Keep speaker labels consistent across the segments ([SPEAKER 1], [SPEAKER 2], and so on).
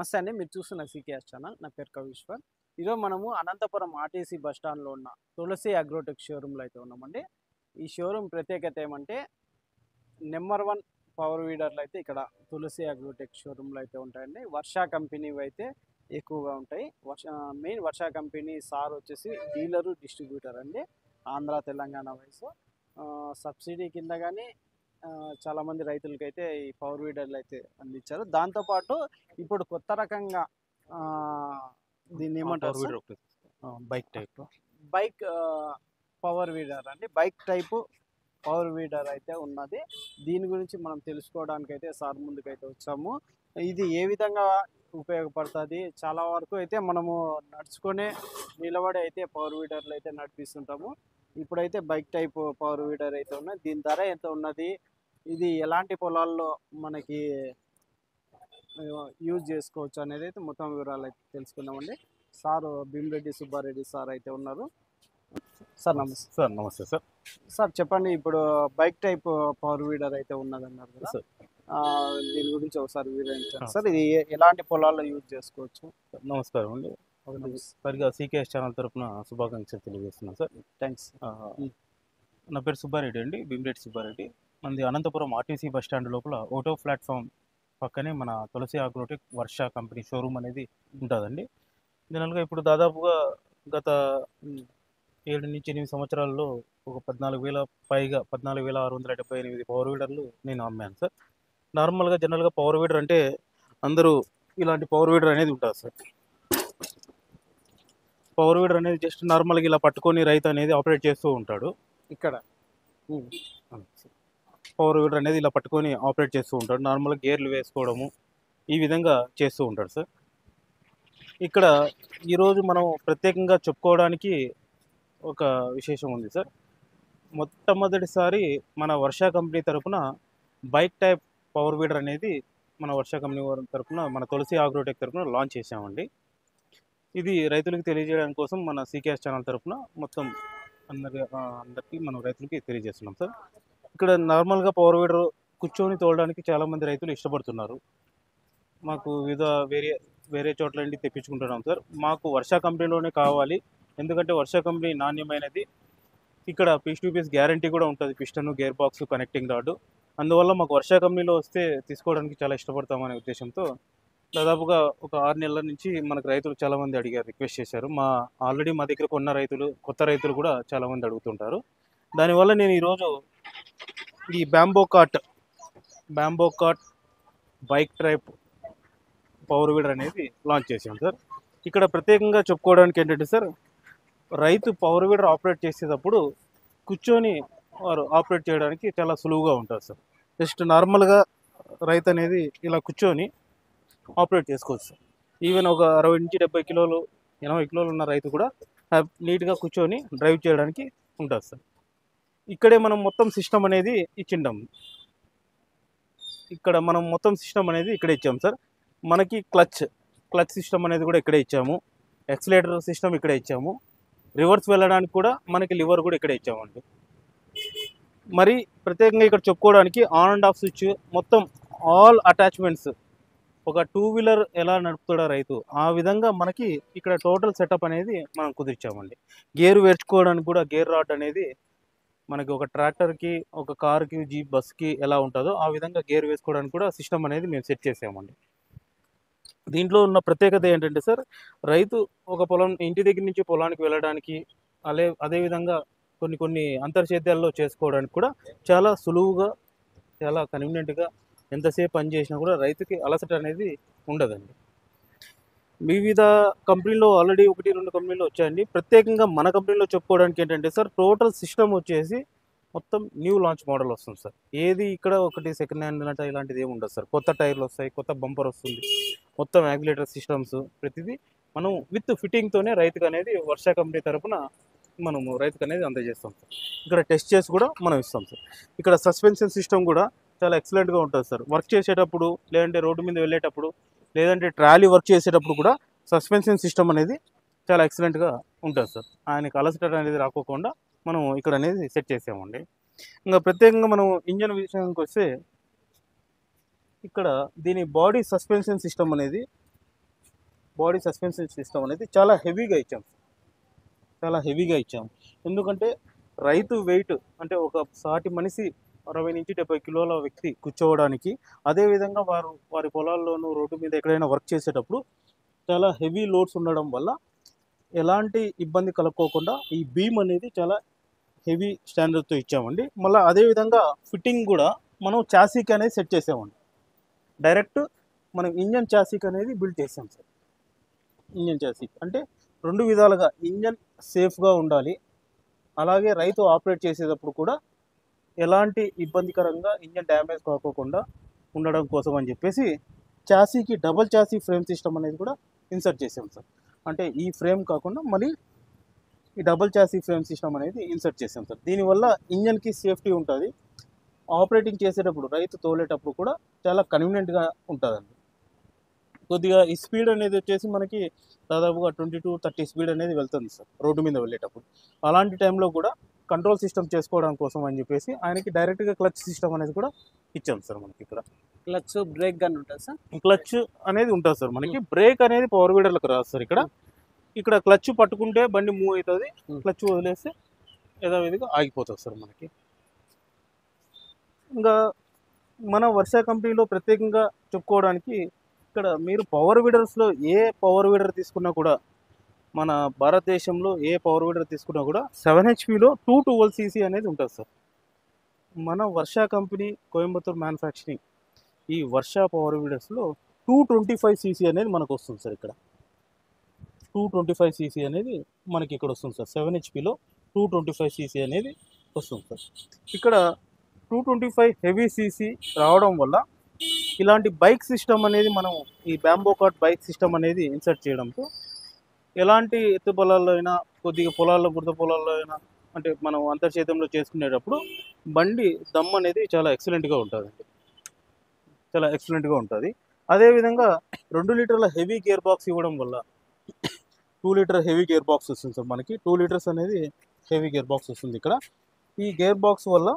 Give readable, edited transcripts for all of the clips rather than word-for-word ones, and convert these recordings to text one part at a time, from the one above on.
[SPEAKER 1] నమస్తే అండి. మీరు చూస్తున్న సీకేఎస్ ఛానల్. నా పేరు కవీశ్వర్. ఈరోజు మనము అనంతపురం ఆర్టీసీ బస్ స్టాండ్‌లో ఉన్న తులసి అగ్రోటెక్ షోరూమ్‌లో అయితే ఉన్నామండి. ఈ షోరూమ్ ప్రత్యేకత ఏమంటే నంబర్ 1 పవర్ వీడర్‌లు అయితే ఇక్కడ తులసి అగ్రోటెక్ షోరూమ్‌లో అయితే ఉంటాయండి. వర్ష కంపెనీవి అయితే ఎక్కువగా ఉంటాయి. మెయిన్ వర్ష కంపెనీ సార్ వచ్చేసి డీలరు, డిస్ట్రిబ్యూటర్ అండి. ఆంధ్ర, తెలంగాణ వైస్. సబ్సిడీ కింద గాని చాలామంది రైతులకైతే ఈ పవర్ వీడర్లు అయితే అందించారు. దాంతోపాటు ఇప్పుడు కొత్త రకంగా దీన్ని ఏమంటారు sir?
[SPEAKER 2] Bike type
[SPEAKER 1] bike power weeder అండి. బైక్ టైపు పవర్ వీడర్ అయితే ఉన్నది. దీని గురించి మనం తెలుసుకోవడానికి అయితే సార్ ముందుకైతే వచ్చాము. ఇది ఏ విధంగా ఉపయోగపడుతుంది? చాలా వరకు అయితే మనము నడుచుకునే నిలబడి అయితే పవర్ వీడర్లు అయితే నడిపిస్తుంటాము. ఇప్పుడైతే బైక్ టైప్ పవర్ వీడర్ అయితే ఉన్నది. దీని ధర ఎంత ఉన్నది? ఇది ఎలాంటి పొలాల్లో మనకి యూజ్ చేసుకోవచ్చు అనేది అయితే మొత్తం వివరాలు అయితే తెలుసుకుందామండి. సార్ భీమిరెడ్డి సుబ్బారెడ్డి సార్ అయితే ఉన్నారు. సార్ నమస్తే.
[SPEAKER 2] సార్ నమస్తే సార్.
[SPEAKER 1] సార్ చెప్పండి, ఇప్పుడు బైక్ టైప్ పవర్ వీడర్ అయితే ఉన్నదన్నారు కదా
[SPEAKER 2] సార్,
[SPEAKER 1] దీని గురించి ఒకసారి వివరించండి సార్. ఇది ఎలాంటి పొలాల్లో యూజ్ చేసుకోవచ్చు?
[SPEAKER 2] నమస్కారం అండి. సరిగా సీకేఎస్ ఛానల్ తరఫున శుభాకాంక్షలు తెలియజేస్తున్నాను సార్.
[SPEAKER 1] థ్యాంక్స్.
[SPEAKER 2] నా పేరు సుబ్బారెడ్డి అండి, భీమిరెడ్డి సుబ్బారెడ్డి. మనది అనంతపురం ఆర్టీసీ బస్ స్టాండ్ లోపల ఓటో ప్లాట్ఫామ్ పక్కనే మన తులసి అగ్రోటెక్ వర్ష కంపెనీ షోరూమ్ అనేది ఉంటుందండి. జనరల్గా ఇప్పుడు దాదాపుగా గత 7 నుంచి 8 సంవత్సరాల్లో ఒక 14,000 పైగా 14,678 పవర్ వీడర్లు నేను అమ్మాను సార్. నార్మల్గా జనరల్గా పవర్ వీడర్ అంటే అందరూ ఇలాంటి పవర్ వీడర్ అనేది ఉంటుంది సార్. పవర్ వీడర్ అనేది జస్ట్ నార్మల్గా ఇలా పట్టుకొని రైతు అనేది ఆపరేట్ చేస్తూ ఉంటాడు.
[SPEAKER 1] ఇక్కడ
[SPEAKER 2] పవర్ వీడర్ అనేది ఇలా పట్టుకొని ఆపరేట్ చేస్తూ ఉంటాడు. నార్మల్గా గేర్లు వేసుకోవడము ఈ విధంగా చేస్తూ ఉంటాడు సార్. ఇక్కడ ఈరోజు మనం ప్రత్యేకంగా చెప్పుకోవడానికి ఒక విశేషం ఉంది సార్. మొట్టమొదటిసారి మన వర్ష కంపెనీ తరఫున బైక్ టైప్ పవర్ వీడర్ అనేది మన వర్ష కంపెనీ తరఫున మన తులసి అగ్రోటెక్ తరఫున లాంచ్ చేసామండి. ఇది రైతులకు తెలియజేయడానికి కోసం మన సీకేఎస్ ఛానల్ తరఫున మొత్తం అందరికీ మనం రైతులకి తెలియజేస్తున్నాం సార్. ఇక్కడ నార్మల్గా పవర్ వీడర్ కూర్చొని తోలడానికి చాలామంది రైతులు ఇష్టపడుతున్నారు. మాకు వేరే చోట్ల నుండి తెప్పించుకుంటున్నాం సార్. మాకు వర్ష కంపెనీలోనే కావాలి, ఎందుకంటే వర్ష కంపెనీ నాణ్యమైనది. ఇక్కడ పీస్ టు పీస్ గ్యారంటీ కూడా ఉంటుంది, piston, gear box, connecting rod. అందువల్ల మాకు వర్ష కంపెనీలో వస్తే తీసుకోవడానికి చాలా ఇష్టపడతామనే ఉద్దేశంతో దాదాపుగా ఒక 6 నెలల నుంచి మనకు రైతులు చాలామంది అడిగారు, రిక్వెస్ట్ చేశారు. ఆల్రెడీ మా దగ్గర కొన్న రైతులు, కొత్త రైతులు కూడా చాలామంది అడుగుతుంటారు. దానివల్ల నేను ఈరోజు ఈ bamboo cart bike type power weeder అనేది లాంచ్ చేసాం సార్. ఇక్కడ ప్రత్యేకంగా చెప్పుకోవడానికి ఏంటంటే సార్, రైతు పవర్ వీడర్ ఆపరేట్ చేసేటప్పుడు కూర్చొని వారు ఆపరేట్ చేయడానికి చాలా సులువుగా ఉంటుంది సార్. జస్ట్ నార్మల్గా రైతు అనేది ఇలా కూర్చొని ఆపరేట్ చేసుకోవచ్చు సార్. ఈవెన్ ఒక 60 నుంచి 70 కిలోలు 80 కిలోలు ఉన్న రైతు కూడా నీట్గా కూర్చొని డ్రైవ్ చేయడానికి ఉంటుంది సార్. ఇక్కడే మనం మొత్తం సిస్టమ్ అనేది ఇచ్చిండాం. ఇక్కడ మనం మొత్తం సిస్టమ్ అనేది ఇక్కడే ఇచ్చాము సార్. మనకి క్లచ్ సిస్టమ్ అనేది కూడా ఇక్కడే ఇచ్చాము. యాక్సిలేటర్ సిస్టమ్ ఇక్కడే ఇచ్చాము. రివర్స్ వెళ్ళడానికి కూడా మనకి లివర్ కూడా ఇక్కడే ఇచ్చామండి. మరి ప్రత్యేకంగా ఇక్కడ చెప్పుకోవడానికి ఆన్ అండ్ ఆఫ్ స్విచ్, మొత్తం ఆల్ అటాచ్మెంట్స్, ఒక 2 వీలర్ ఎలా నడుపుతాడో రైతు ఆ విధంగా మనకి ఇక్కడ టోటల్ సెటప్ అనేది మనం కుదిర్చామండి. గేరు వేర్చుకోవడానికి కూడా గేర్ రాడ్ అనేది మనకి ఒక ట్రాక్టర్కి, ఒక కార్కి, జీప్, బస్కి ఎలా ఉంటుందో ఆ విధంగా గేర్ వేసుకోవడానికి కూడా సిస్టమ్ అనేది మేము సెట్ చేసామండి. దీంట్లో ఉన్న ప్రత్యేకత ఏంటంటే సార్, రైతు ఒక ఇంటి దగ్గర నుంచి పొలానికి వెళ్ళడానికి, అదేవిధంగా కొన్ని అంతర్సేద్యాల్లో చేసుకోవడానికి కూడా చాలా సులువుగా, చాలా కన్వీనియంట్గా, ఎంతసేపు పని చేసినా కూడా రైతుకి అలసట అనేది ఉండదండి. వివిధ కంపెనీలో ఆల్రెడీ 1-2 కంపెనీలు వచ్చాయండి. ప్రత్యేకంగా మన కంపెనీలో చెప్పుకోవడానికి ఏంటంటే సార్, టోటల్ సిస్టమ్ వచ్చేసి మొత్తం న్యూ లాంచ్ మోడల్ వస్తుంది సార్. ఏది ఇక్కడ ఒకటి సెకండ్ హ్యాండ్ అంటే ఇలాంటిది ఏమి ఉండదు సార్. కొత్త టైర్లు వస్తాయి, కొత్త బంపర్ వస్తుంది, మొత్తం యాక్సిలేటర్ సిస్టమ్స్ ప్రతిదీ మనం విత్ ఫిట్టింగ్తోనే రైతుకు అనేది వర్ష కంపెనీ తరఫున మనము రైతుకు అనేది అందజేస్తాం సార్. ఇక్కడ టెస్ట్ చేసి కూడా మనం ఇస్తాం సార్. ఇక్కడ సస్పెన్షన్ సిస్టమ్ కూడా చాలా ఎక్సలెంట్గా ఉంటుంది సార్. వర్క్ చేసేటప్పుడు, లేదంటే రోడ్డు మీద వెళ్ళేటప్పుడు, లేదంటే ట్రాలీ వర్క్ చేసేటప్పుడు కూడా సస్పెన్షన్ సిస్టమ్ అనేది చాలా ఎక్సలెంట్గా ఉంటుంది సార్. ఆయనకు అలసట అనేది రాకోకుండా మనం ఇక్కడ అనేది సెట్ చేసామండి. ఇంకా ప్రత్యేకంగా మనం ఇంజన్ విషయానికి వస్తే, ఇక్కడ దీని బాడీ సస్పెన్షన్ సిస్టమ్ అనేది బాడీ సస్పెన్షన్ సిస్టమ్ అనేది చాలా హెవీగా ఇచ్చాం, చాలా హెవీగా ఇచ్చాం. ఎందుకంటే రైతు వెయిట్ అంటే ఒక సాటి మనిషి 60 నుంచి 70 కిలోల వ్యక్తి కూర్చోవడానికి, అదేవిధంగా వారి పొలాల్లోనూ రోడ్డు మీద ఎక్కడైనా వర్క్ చేసేటప్పుడు చాలా హెవీ లోడ్స్ ఉండడం వల్ల ఎలాంటి ఇబ్బంది కలుక్కోకుండా ఈ బీమ్ అనేది చాలా హెవీ స్టాండర్డ్తో ఇచ్చామండి. మళ్ళీ అదేవిధంగా ఫిట్టింగ్ కూడా మనం చాసీకి అనేది సెట్ చేసామండి. డైరెక్ట్ మనం ఇంజన్ చాసీకి అనేది బిల్డ్ చేసాం సార్. ఇంజన్ చాసీకి అంటే 2 విధాలుగా ఇంజన్ సేఫ్గా ఉండాలి, అలాగే రైతు ఆపరేట్ చేసేటప్పుడు కూడా ఎలాంటి ఇబ్బందికరంగా ఇంజన్ డ్యామేజ్ కాకోకుండా ఉండడం కోసం అని చెప్పేసి చాసీకి డబల్ చాసీ ఫ్రేమ్ సిస్టమ్ అనేది కూడా ఇన్సర్ట్ చేసాం సార్. అంటే ఈ ఫ్రేమ్ కాకుండా మళ్ళీ ఈ డబల్ చాసీ ఫ్రేమ్ సిస్టమ్ అనేది ఇన్సర్ట్ చేసాం సార్. దీనివల్ల ఇంజన్కి సేఫ్టీ ఉంటుంది, ఆపరేటింగ్ చేసేటప్పుడు రైతు తోలేటప్పుడు కూడా చాలా కన్వీనియంట్గా ఉంటుందండి. కొద్దిగా ఈ స్పీడ్ అనేది వచ్చేసి మనకి దాదాపుగా 20-30 స్పీడ్ అనేది వెళ్తుంది సార్ రోడ్డు మీద వెళ్ళేటప్పుడు. అలాంటి టైంలో కూడా కంట్రోల్ సిస్టమ్ చేసుకోవడం కోసం అని చెప్పేసి ఆయనకి డైరెక్ట్గా క్లచ్ సిస్టమ్ అనేది కూడా ఇచ్చాం సార్. మనకి ఇక్కడ
[SPEAKER 1] క్లచ్ బ్రేక్ గన్ ఉంటుంది సార్.
[SPEAKER 2] క్లచ్ అనేది ఉంటుంది సార్. మనకి బ్రేక్ అనేది పవర్ వీడర్లకు రాదు సార్. ఇక్కడ క్లచ్ పట్టుకుంటే బండి మూవ్ అవుతుంది, క్లచ్ వదిలేస్తే యథావిధిగా ఆగిపోతుంది సార్. మనకి ఇంకా మన వర్ష కంపెనీలో ప్రత్యేకంగా చెప్పుకోవడానికి ఇక్కడ మీరు పవర్ వీడర్స్లో ఏ పవర్ వీడర్ తీసుకున్నా కూడా, మన భారతదేశంలో ఏ పవర్ వీడర్ తీసుకున్నా కూడా 7 HPలో 212 cc అనేది ఉంటుంది సార్. మన వర్ష కంపెనీ కోయంబత్తూర్ మ్యానుఫ్యాక్చరింగ్ ఈ వర్ష పవర్ వీడర్స్లో 225 cc అనేది మనకు వస్తుంది సార్. ఇక్కడ 225 cc అనేది మనకి ఇక్కడ వస్తుంది సార్. 7 HPలో 225 cc అనేది వస్తుంది సార్. ఇక్కడ 225 హెవీ cc రావడం వల్ల ఇలాంటి బైక్ సిస్టమ్ అనేది మనం ఈ బ్యాంబో కార్ట్ బైక్ సిస్టమ్ అనేది ఇన్సర్ట్ చేయడంతో ఎలాంటి ఎత్తు పొలాల్లో అయినా, కొద్దిగా పొలాల్లో బురద పొలాల్లో అయినా, అంటే మనం అంతర్చేతంలో చేసుకునేటప్పుడు బండి దమ్ అనేది చాలా ఎక్సలెంట్గా ఉంటుంది, చాలా ఎక్సలెంట్గా ఉంటుంది. అదేవిధంగా 2 లీటర్ల హెవీ గేర్ బాక్స్ ఇవ్వడం వల్ల 2 లీటర్ హెవీ గేర్ బాక్స్ వస్తుంది సార్. మనకి 2 లీటర్స్ అనేది హెవీ గేర్ బాక్స్ వస్తుంది ఇక్కడ. ఈ గేర్ బాక్స్ వల్ల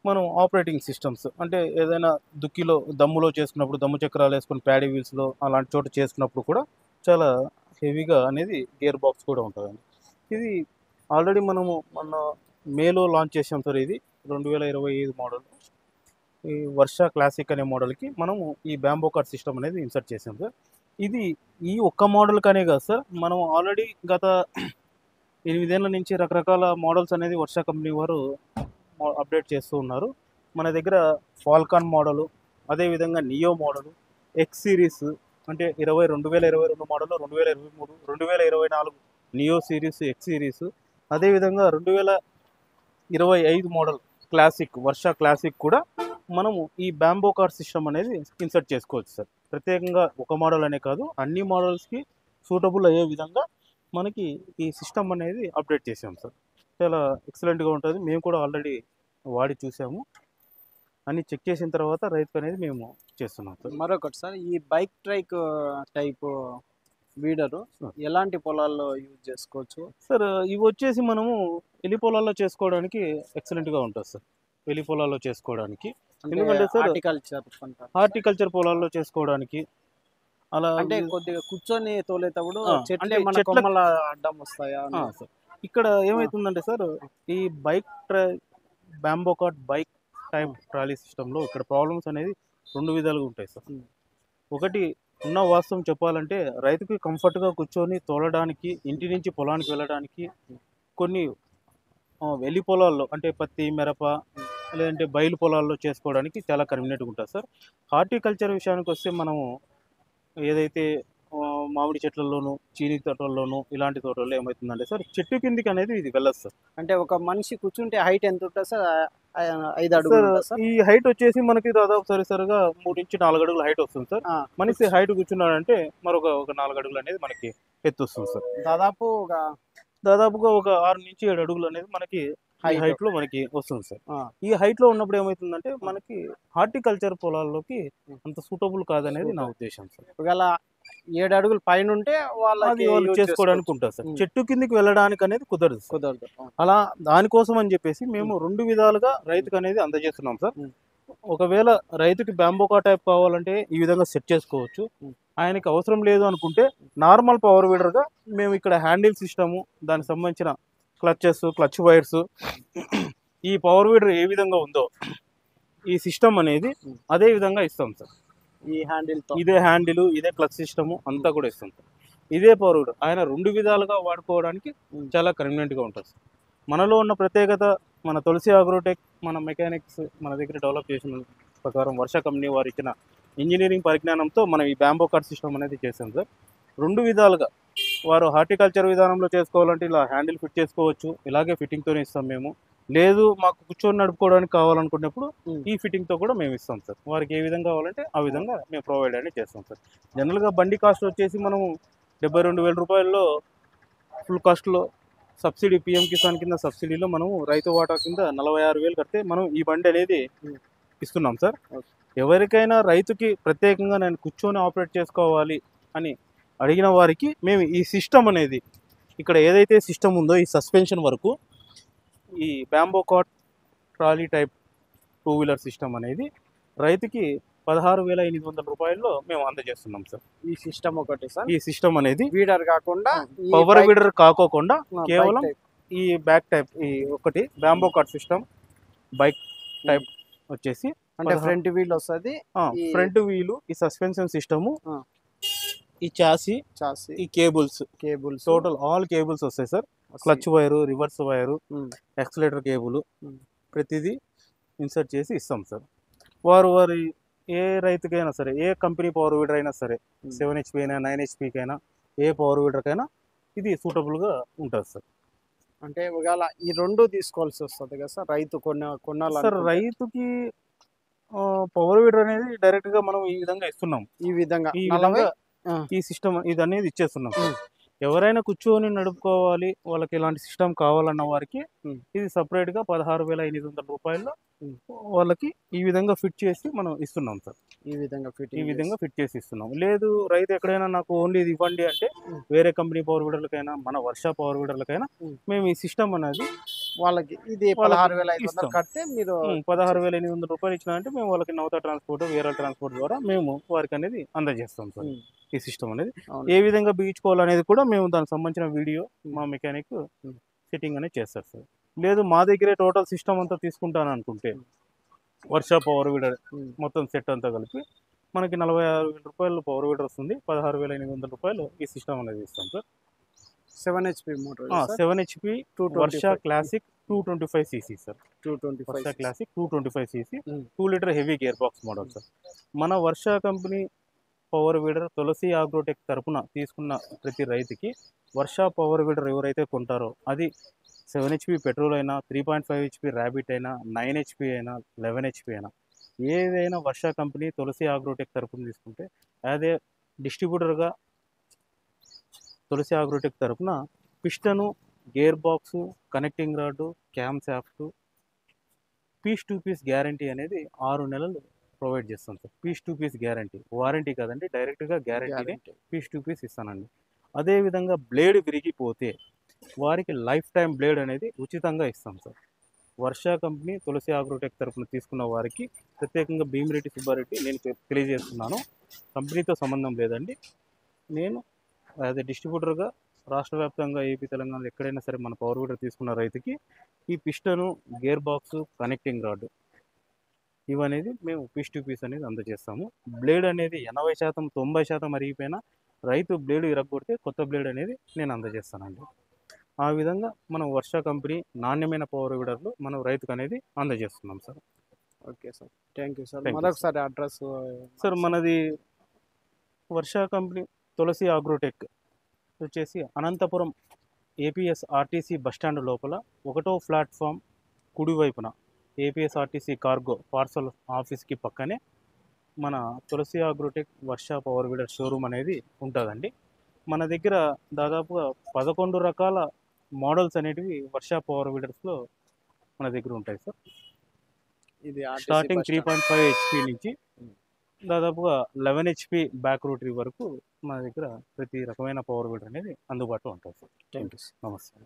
[SPEAKER 2] మనం ఆపరేటింగ్ సిస్టమ్స్ అంటే ఏదైనా దుక్కిలో దమ్ములో చేసుకున్నప్పుడు, దమ్ము చక్రాలు వేసుకుని ప్యాడీ వీల్స్లో అలాంటి చోట చేసుకున్నప్పుడు కూడా చాలా హెవీగా అనేది గేర్ బాక్స్ కూడా ఉంటుందండి. ఇది ఆల్రెడీ మనము మొన్న మేలో లాంచ్ చేసాం సార్. ఇది 2025 మోడల్, ఈ వర్ష క్లాసిక్ అనే మోడల్కి మనము ఈ బ్యాంబో కార్ట్ సిస్టమ్ అనేది ఇన్సర్ట్ చేసాం సార్. ఇది ఈ ఒక్క మోడల్కనే కాదు సార్, మనం ఆల్రెడీ గత 8 ఏళ్ళ నుంచి రకరకాల మోడల్స్ అనేది వర్ష కంపెనీ వారు అప్డేట్ చేస్తూ ఉన్నారు. మన దగ్గర ఫాల్కాన్ మోడలు, అదేవిధంగా నియో మోడలు, ఎక్స్ సిరీస్ అంటే 2022 model, 2023, 2024 neo series, X series, అదేవిధంగా 2025 మోడల్ క్లాసిక్ వర్ష క్లాసిక్ కూడా మనము ఈ బ్యాంబో కార్ట్ సిస్టమ్ అనేది ఇన్సర్ట్ చేసుకోవచ్చు సార్. ప్రత్యేకంగా ఒక మోడల్ అనే కాదు, అన్ని మోడల్స్కి సూటబుల్ అయ్యే విధంగా మనకి ఈ సిస్టమ్ అనేది అప్డేట్ చేసాం సార్. చాలా ఎక్సలెంట్గా ఉంటుంది. మేము కూడా ఆల్రెడీ వాడి చూసాము, అన్ని చెక్ చేసిన తర్వాత రైతు అనేది మేము చేస్తున్నాం సార్.
[SPEAKER 1] మరొకటి సార్, ఈ బైక్ ట్రైక్ టైప్ వీడరు ఎలాంటి పొలాల్లో యూజ్ చేసుకోవచ్చు
[SPEAKER 2] సార్? ఇవి వచ్చేసి మనము ఎలి పొలాల్లో చేసుకోవడానికి ఎక్సలెంట్గా ఉంటుంది సార్. ఎలి పొలాల్లో చేసుకోవడానికి, ఎందుకంటే సార్ హార్టికల్చర్ పొలాల్లో చేసుకోవడానికి అలా
[SPEAKER 1] అంటే కొద్దిగా కూర్చొని తోలేటప్పుడు చెట్లే మన కొమ్మల అడ్డం వస్తాయా
[SPEAKER 2] సార్. ఇక్కడ ఏమవుతుందంటే సార్, ఈ bike bamboo cart bike type trolley సిస్టంలో ఇక్కడ ప్రాబ్లమ్స్ అనేది 2 విధాలుగా ఉంటాయి సార్. ఒకటి, ఉన్న వాస్తవం చెప్పాలంటే రైతుకి కంఫర్ట్గా కూర్చొని తోలడానికి, ఇంటి నుంచి పొలానికి వెళ్ళడానికి, కొన్ని వెలి పొలాల్లో అంటే పత్తి, మిరప, లేదంటే బయలు పొలాల్లో చేసుకోవడానికి చాలా కన్వీనియంట్గా ఉంటుంది సార్. హార్టికల్చర్ విషయానికి వస్తే మనము ఏదైతే మామిడి చెట్లలోను, చీనీ తోటల్లోను, ఇలాంటి తోటల్లో ఏమవుతుందంటే సార్, చెట్టు కిందికి అనేది ఇది వెళ్ళదు సార్.
[SPEAKER 1] అంటే ఒక మనిషి కూర్చుంటే హైట్ ఎంత ఉంటుంది సార్? 5 అడుగులు సార్.
[SPEAKER 2] ఈ హైట్ వచ్చేసి మనకి దాదాపు సరిసరిగా 3 నుంచి 4 అడుగుల హైట్ వస్తుంది సార్. మనిషి హైట్ కూర్చున్నాడంటే మరొక 4 అడుగులు అనేది మనకి ఎత్తు వస్తుంది సార్. దాదాపుగా ఒక 6 నుంచి 7 అడుగులు అనేది మనకి హైట్ లో మనకి వస్తుంది సార్. ఈ హైట్ లో ఉన్నప్పుడు ఏమవుతుందంటే మనకి హార్టికల్చర్ పొలాల్లోకి అంత సూటబుల్ కాదనేది నా ఉద్దేశం సార్.
[SPEAKER 1] ఒకవేళ 7 అడుగులు పైన ఉంటే
[SPEAKER 2] వాళ్ళు చేసుకోవడానికి ఉంటుంది సార్. చెట్టు కిందికి వెళ్ళడానికి అనేది కుదరదు. అలా దానికోసం అని చెప్పేసి మేము 2 విధాలుగా రైతుకు అనేది అందజేస్తున్నాం సార్. ఒకవేళ రైతుకి బ్యాంబోకా టైప్ కావాలంటే ఈ విధంగా సెట్ చేసుకోవచ్చు. ఆయనకి అవసరం లేదు అనుకుంటే నార్మల్ పవర్ వీడర్గా మేము ఇక్కడ హ్యాండిల్ సిస్టము, దానికి సంబంధించిన క్లచ్ వైర్స్, ఈ పవర్ వీడర్ ఏ విధంగా ఉందో ఈ సిస్టమ్ అనేది అదే విధంగా ఇస్తాం సార్.
[SPEAKER 1] ఈ హ్యాండిల్తో
[SPEAKER 2] ఇదే హ్యాండిల్, ఇదే క్లచ్ సిస్టము అంతా కూడా ఇస్తాం సార్. ఇదే పవర్ వీడర్ ఆయన 2 విధాలుగా వాడుకోవడానికి చాలా కన్వీనియంట్గా ఉంటుంది సార్. మనలో ఉన్న ప్రత్యేకత, మన తులసి అగ్రోటెక్, మన మెకానిక్స్ మన దగ్గర డెవలప్ చేసిన ప్రకారం వర్ష కంపెనీ వారు ఇచ్చిన ఇంజనీరింగ్ పరిజ్ఞానంతో మనం ఈ బ్యాంబో కట్ సిస్టమ్ అనేది చేసాం సార్. 2 విధాలుగా వారు హార్టికల్చర్ విధానంలో చేసుకోవాలంటే ఇలా హ్యాండిల్ ఫిట్ చేసుకోవచ్చు, ఇలాగే ఫిట్టింగ్తోనే ఇస్తాం మేము. లేదు మాకు కూర్చొని నడుపుకోవడానికి కావాలనుకున్నప్పుడు ఈ ఫిట్టింగ్తో కూడా మేము ఇస్తాం సార్. వారికి ఏ విధంగా కావాలంటే ఆ విధంగా మేము ప్రొవైడ్ అనేది చేస్తాం సార్. జనరల్గా బండి కాస్ట్ వచ్చేసి మనము 72,000 రూపాయల్లో ఫుల్ కాస్ట్లో సబ్సిడీ, పిఎం కిసాన్ కింద సబ్సిడీలో మనము రైతు వాటా కింద 46,000 కడితే మనం ఈ బండి అనేది ఇస్తున్నాం సార్. ఎవరికైనా రైతుకి ప్రత్యేకంగా నేను కూర్చొని ఆపరేట్ చేసుకోవాలి అని అడిగిన వారికి మేము ఈ సిస్టమ్ అనేది ఇక్కడ ఏదైతే సిస్టమ్ ఉందో ఈ సస్పెన్షన్ వరకు ఈ bamboo cart trolley type 2 wheeler system అనేది రైతుకి 16,800 రూపాయల్లో మేము అందజేస్తున్నాం సార్.
[SPEAKER 1] ఈ సిస్టమ్ ఒకటి సార్.
[SPEAKER 2] ఈ సిస్టమ్ అనేది
[SPEAKER 1] వీడర్ కాకుండా
[SPEAKER 2] పవర్ వీడర్ కాకోకుండా కేవలం ఈ బ్యాక్ టైప్ ఈ ఒకటి bamboo cart system bike type వచ్చేసి
[SPEAKER 1] అంటే ఫ్రంట్ వీల్ వస్తుంది,
[SPEAKER 2] ఫ్రంట్ వీలు, ఈ సస్పెన్షన్ సిస్టము, ఈ చాసీ, ఈ కేబుల్స్ టోటల్ ఆల్ కేబుల్స్ వస్తాయి sir. Clutch wire, reverse wire, accelerator cable ప్రతిదీ ఇన్సర్ట్ చేసి ఇస్తాం సార్. వారి ఏ రైతుకైనా సరే, ఏ కంపెనీ పవర్ వీడర్ అయినా సరే, 7 HP అయినా 9 HPకైనా ఏ పవర్ వీడర్కైనా ఇది సూటబుల్గా ఉంటుంది సార్.
[SPEAKER 1] అంటే ఒకవేళ ఈ 2 తీసుకోవాల్సి వస్తుంది కదా సార్ రైతు కొనాలి
[SPEAKER 2] సార్. రైతుకి పవర్ వీడర్ అనేది డైరెక్ట్గా మనం ఈ విధంగా ఇస్తున్నాం.
[SPEAKER 1] ఈ విధంగా
[SPEAKER 2] ఈ సిస్టమ్ ఇది అనేది ఇచ్చేస్తున్నాం. ఎవరైనా కూర్చొని నడుపుకోవాలి, వాళ్ళకి ఇలాంటి సిస్టమ్ కావాలన్న వారికి ఇది సపరేట్గా 16,800 రూపాయల్లో వాళ్ళకి ఈ విధంగా ఫిట్ చేసి మనం ఇస్తున్నాం సార్. ఈ విధంగా ఫిట్ చేసి ఇస్తున్నాం. లేదు రైతు ఎక్కడైనా నాకు ఓన్లీ ఇది ఇవ్వండి అంటే వేరే కంపెనీ పవర్ వీడర్లకైనా, మన వర్ష పవర్ వీడర్లకైనా మేము ఈ సిస్టమ్ అనేది వాళ్ళకి ఇది 16,500 కడితే మీరు 16,800 రూపాయలు ఇచ్చినా అంటే మేము వాళ్ళకి నౌతా ట్రాన్స్పోర్ట్, వేరే ట్రాన్స్పోర్ట్ ద్వారా మేము వారికి అనేది అందజేస్తాం సార్. ఈ సిస్టమ్ అనేది ఏ విధంగా బిగించుకోవాలనేది కూడా మేము దానికి సంబంధించిన వీడియో మా మెకానిక్ సెట్టింగ్ అనేది చేస్తారు సార్. లేదు మా దగ్గరే టోటల్ సిస్టమ్ అంతా తీసుకుంటాను అనుకుంటే వర్ష పవర్ వీడర్ మొత్తం సెట్ అంతా కలిపి మనకి 46,000 రూపాయలు పవర్ వీడర్ వస్తుంది. 16,800 రూపాయలు ఈ సిస్టమ్ అనేది ఇస్తాం sir. 7 HP motor, 7 HP Varsha classic 225cc sir. Varsha classic 225cc 2 litre heavy gear box model sir. మన Varsha company power weeder Tulasi agrotech తరపున తీసుకున్న ప్రతి రైతుకి వర్ష పవర్ వీడర్ ఎవరైతే కొంటారో అది 7 HP పెట్రోల్ అయినా, 3.5 HP ర్యాబిట్ అయినా, 9 HP అయినా, 11 HP అయినా, ఏదైనా వర్ష కంపెనీ తులసి అగ్రోటెక్ తరపున తీసుకుంటే అదే డిస్ట్రిబ్యూటర్గా తులసి అగ్రోటెక్ తరపున piston, gear box, connecting rod, cam shaft, piece to piece guarantee అనేది 6 నెలలు ప్రొవైడ్ చేస్తాం sir. Piece to piece guarantee, warranty కాదండి, డైరెక్ట్గా గ్యారంటీనే పీస్ టు పీస్ ఇస్తానండి. అదేవిధంగా బ్లేడ్ విరిగిపోతే వారికి లైఫ్ టైం బ్లేడ్ అనేది ఉచితంగా ఇస్తాం సార్. వర్ష కంపెనీ తులసి అగ్రోటెక్ తరపున తీసుకున్న వారికి ప్రత్యేకంగా భీమిరెడ్డి సుబ్బారెడ్డి నేను తెలియజేస్తున్నాను. కంపెనీతో సంబంధం లేదండి. నేను యాజ్ ఎ డిస్ట్రిబ్యూటర్గా రాష్ట్ర వ్యాప్తంగా ఏపీ, తెలంగాణలో ఎక్కడైనా సరే మన పవర్ వీడర్ తీసుకున్న రైతుకి ఈ piston, gear box, connecting rod ఇవనేది మేము పీస్ టు పీస్ అనేది అందజేస్తాము. బ్లేడ్ అనేది 80%, 90% అరిగిపోయినా రైతు బ్లేడ్ ఇరగొడితే కొత్త బ్లేడ్ అనేది నేను అందజేస్తానండి. ఆ విధంగా మనం వర్ష కంపెనీ నాణ్యమైన పవర్ వీడర్లు మనం రైతుకు అనేది అందజేస్తున్నాం sir.
[SPEAKER 1] Okay sir, thank you sir. మరొకసారి అడ్రస్
[SPEAKER 2] సార్. మనది వర్ష కంపెనీ తులసి అగ్రోటెక్ వచ్చేసి అనంతపురం ఏపీఎస్ ఆర్టీసీ బస్టాండ్ లోపల 1వ ప్లాట్ఫామ్ కుడివైపున ఏపీఎస్ ఆర్టీసీ కార్గో పార్సల్ ఆఫీస్కి పక్కనే మన తులసి అగ్రోటెక్ వర్ష పవర్ వీడర్ షోరూమ్ అనేది ఉంటుందండి. మన దగ్గర దాదాపుగా 11 రకాల మోడల్స్ అనేటివి వర్ష పవర్ వీడర్స్లో మన దగ్గర ఉంటాయి సార్. ఇది స్టార్టింగ్ 3.5 HP నుంచి దాదాపుగా 11 HP బ్యాక్ రోటరీ వరకు మన దగ్గర ప్రతి రకమైన పవర్ వీడర్ అనేది అందుబాటులో ఉంటుంది సార్. Thank you. నమస్తే.